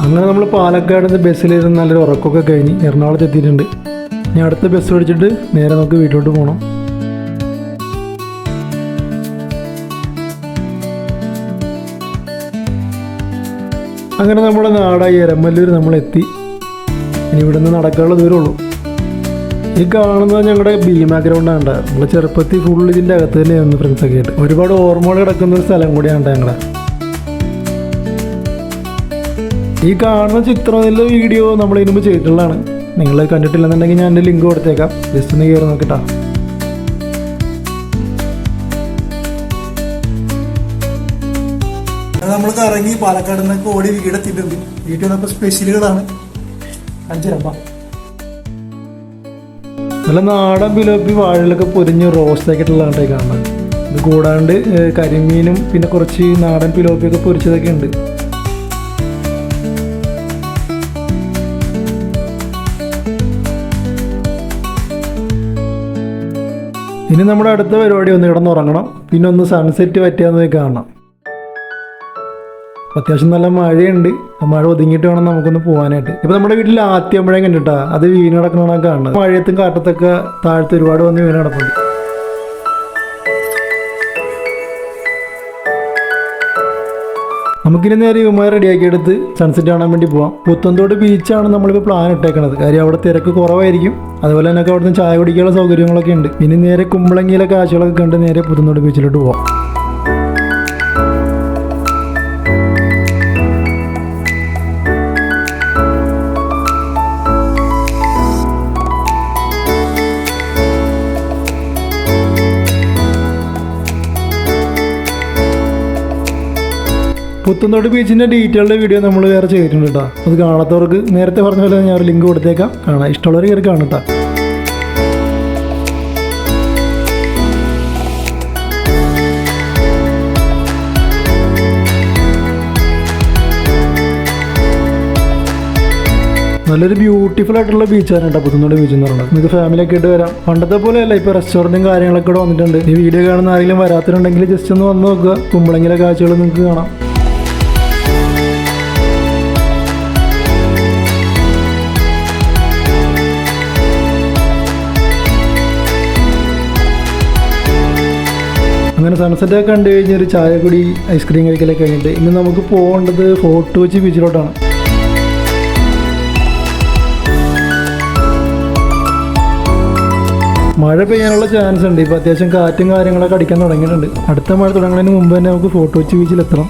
അങ്ങനെ നമ്മൾ പാലക്കാട് നിന്ന് ബസ്സിലിരുന്ന് നല്ലൊരു ഉറക്കമൊക്കെ കഴിഞ്ഞ് എറണാകുളത്ത് എത്തിയിട്ടുണ്ട്. ഇനി അടുത്ത ബസ് പിടിച്ചിട്ട് നേരെ നമുക്ക് വീട്ടിലോട്ട് പോകണം. അങ്ങനെ നമ്മുടെ നാടായി എരമല്ലൂർ നമ്മളെത്തി. ഇനി ഇവിടെ നിന്ന് നടക്കാനുള്ള ദൂരമുള്ളൂ. ഈ കാണുന്നത് ഞങ്ങളുടെ ഭീമ ഗ്രൗണ്ടാണ്. നമ്മൾ ചെറുപ്പത്തിൽ ഫുൾ ഇതിൻ്റെ അകത്ത് തന്നെയായിരുന്നു ഫ്രണ്ട്സൊക്കെ ആയിട്ട്. ഒരുപാട് ഓർമ്മകൾ കിടക്കുന്ന ഒരു സ്ഥലം കൂടിയാണ് ഞങ്ങളുടെ. ഈ കാണുന്ന ചിത്രത്തിലെ വീഡിയോ നമ്മൾ ഇതിനു മുമ്പ് ചെയ്തിട്ടുള്ളതാണ്. നിങ്ങൾ കണ്ടിട്ടില്ലെന്നുണ്ടെങ്കിൽ ഞാൻ എൻ്റെ ലിങ്ക് കൊടുത്തേക്കാം, ജസ്റ്റ് ഒന്ന് കയറി നോക്കിട്ടാ. നമ്മൾ കറങ്ങി പാലക്കാട് നിന്നൊക്കെ ഓടി വീടെത്തിയിട്ടുണ്ട്. വീട്ടിൽ വന്നപ്പോൾ സ്പെഷ്യലുകളാണ് അഞ്ചരപ്പ. നല്ല നാടൻ പിലോപ്പി വാഴയിലൊക്കെ പൊരിഞ്ഞ് റോസ്റ്റ് ആക്കിയിട്ടുള്ളതാണ് കാണുന്നത്. ഇത് കൂടാണ്ട് കരിമീനും പിന്നെ കുറച്ച് നാടൻ പിലോപ്പിയൊക്കെ പൊരിച്ചതൊക്കെ ഉണ്ട്. ഇനി നമ്മുടെ അടുത്ത പരിപാടി ഒന്ന് കിടന്നുറങ്ങണം, പിന്നെ ഒന്ന് സൺസെറ്റ് പറ്റിയാന്ന് കാണണം. അത്യാവശ്യം നല്ല മഴയുണ്ട്. മഴ ഒതുങ്ങിയിട്ട് വേണം നമുക്കൊന്ന് പോകാനായിട്ട്. ഇപ്പം നമ്മുടെ വീട്ടിൽ ആദ്യമ്പഴം കണ്ടിട്ടാ അത് വീണ് കിടക്കണമെന്നാണ് കാണുന്നത്. മഴയത്തും കാറ്റത്തൊക്കെ താഴത്ത് ഒരുപാട് വന്ന് വീണ് കിടപ്പുണ്ട്. നമുക്കിനി നേരെ ഇവന്മാരെ റെഡിയാക്കി എടുത്ത് സൺസെറ്റ് കാണാൻ വേണ്ടി പോവാം. പുത്തൻതോട് ബീച്ചാണ് നമ്മളിപ്പോൾ പ്ലാൻ ഇട്ടേക്കണത്. കാര്യം അവിടെ തിരക്ക് കുറവായിരിക്കും. അതുപോലെ തന്നെ അവിടുന്ന് ചായ കുടിക്കാനുള്ള സൗകര്യങ്ങളൊക്കെ ഉണ്ട്. ഇനി നേരെ കുമ്പളങ്ങിയിലെ കാഴ്ചകളൊക്കെ കണ്ട് നേരെ പുത്തൻതോട് ബീച്ചിലോട്ട് പോവാം. പുത്തൻതോട് ബീച്ചിൻ്റെ ഡീറ്റെയിൽഡ് വീഡിയോ നമ്മൾ വേറെ ചെയ്തിട്ടുണ്ട് കേട്ടോ. അത് കാണാത്തവർക്ക് നേരത്തെ പറഞ്ഞ പോലെ ഞാൻ ഒരു ലിങ്ക് കൊടുത്തേക്കാം, കാണാം. ഇഷ്ടമുള്ളവർ കയറി കാണട്ടാ. നല്ലൊരു ബ്യൂട്ടിഫുൾ ആയിട്ടുള്ള ബീച്ചാണ് കേട്ടോ പുത്തൻതോട് ബീച്ച് എന്ന് പറയുന്നത്. നിങ്ങൾക്ക് ഫാമിലിയൊക്കെ ആയിട്ട് വരാം. പണ്ടത്തെ പോലെയല്ല, ഇപ്പോൾ റെസ്റ്റോറൻറ്റും കാര്യങ്ങളൊക്കെ ഇവിടെ വന്നിട്ടുണ്ട്. ഈ വീഡിയോ കാണുന്ന ആരെങ്കിലും വരാത്തിട്ടുണ്ടെങ്കിൽ ജസ്റ്റ് ഒന്ന് വന്ന് നോക്കുക. കുമ്പളങ്ങിലെ കാഴ്ചകൾ നിങ്ങൾക്ക് കാണാം. അങ്ങനെ സൺസെറ്റൊക്കെ കണ്ടു കഴിഞ്ഞ് ഒരു ചായ കുടി ഐസ്ക്രീം കഴിക്കലൊക്കെ കഴിഞ്ഞിട്ട് ഇനി നമുക്ക് പോകേണ്ടത് ഫോർട്ട് കൊച്ചി ബീച്ചിലോട്ടാണ്. മഴ പെയ്യാനുള്ള ചാൻസ് ഉണ്ട്. ഇപ്പോൾ അത്യാവശ്യം കാറ്റും കാര്യങ്ങളൊക്കെ അടിക്കാൻ തുടങ്ങിയിട്ടുണ്ട്. അടുത്ത മഴ തുടങ്ങുന്നതിന് മുമ്പ് തന്നെ നമുക്ക് ഫോർട്ട് കൊച്ചി ബീച്ചിലെത്തണം.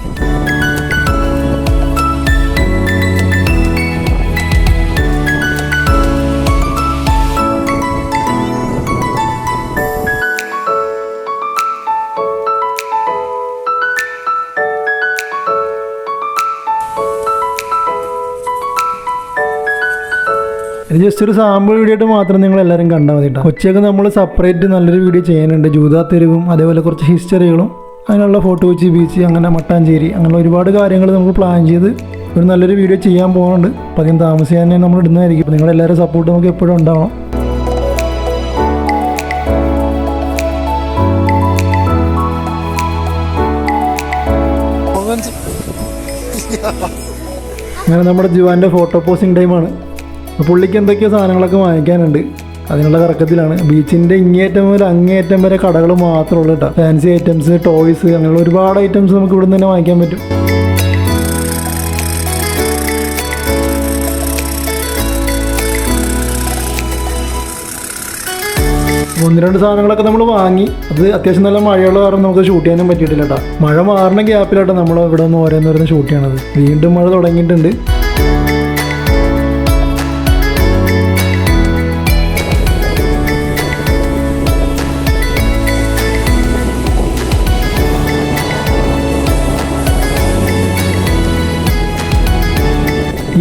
ഇത് ജസ്റ്റ് ഒരു സാമ്പിൾ വീഡിയോ ആയിട്ട് മാത്രം നിങ്ങൾ എല്ലാവരും കണ്ടാൽ മതി കേട്ടോ. കൊച്ചിയൊക്കെ നമ്മൾ സെപ്പറേറ്റ് നല്ലൊരു വീഡിയോ ചെയ്യാനുണ്ട്. ജൂതാ തെരുവും അതേപോലെ കുറച്ച് ഹിസ്റ്ററികളും അതിനുള്ള ഫോർട്ട് കൊച്ചി ബീച്ച് അങ്ങനെ മട്ടാഞ്ചേരി അങ്ങനെ ഒരുപാട് കാര്യങ്ങൾ നമുക്ക് പ്ലാൻ ചെയ്ത് ഒരു നല്ലൊരു വീഡിയോ ചെയ്യാൻ പോകുന്നുണ്ട്. അപ്പോൾ അധികം താമസിക്കാൻ തന്നെ നമ്മൾ ഇടുന്നതായിരിക്കും. അപ്പോൾ നിങ്ങളെല്ലാവരും സപ്പോർട്ട് നമുക്ക് എപ്പോഴും ഉണ്ടാവണം. അങ്ങനെ നമ്മുടെ ജിവാൻ്റെ ഫോട്ടോ പോസ്റ്റിംഗ് ടൈമാണ്. പുള്ളിക്ക് എന്തൊക്കെയോ സാധനങ്ങളൊക്കെ വാങ്ങിക്കാനുണ്ട്. അതിനുള്ള കറക്കത്തിലാണ്. ബീച്ചിൻ്റെ ഇങ്ങേറ്റം മുതൽ അങ്ങേയറ്റം വരെ കടകൾ മാത്രമുള്ളൂ കേട്ടോ. ഫാൻസി ഐറ്റംസ്, ടോയ്സ് അങ്ങനെയുള്ള ഒരുപാട് ഐറ്റംസ് നമുക്ക് ഇവിടെ നിന്ന് തന്നെ വാങ്ങിക്കാൻ പറ്റും. ഒന്ന് രണ്ട് സാധനങ്ങളൊക്കെ നമ്മൾ വാങ്ങി. അത് അത്യാവശ്യം നല്ല മഴയുള്ള കാരണം നമുക്ക് ഷൂട്ട് ചെയ്യാനും പറ്റിയിട്ടില്ല കേട്ടോ. മഴ മാറുന്ന ഗ്യാപ്പിലാട്ടോ നമ്മൾ ഇവിടെ നിന്ന് ഓരോന്നോരോന്ന് ഷൂട്ട് ചെയ്യണത്. വീണ്ടും മഴ തുടങ്ങിയിട്ടുണ്ട്.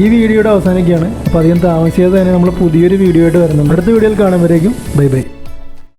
ഈ വീഡിയോയുടെ അവസാനിക്കുകയാണ്. അപ്പോൾ അധികം താമസിയാതെ തന്നെ നമ്മൾ പുതിയൊരു വീഡിയോ ആയിട്ട് വരുന്നുണ്ട്. അടുത്ത വീഡിയോയിൽ കാണുമ്പോഴേക്കും ബൈ ബൈ.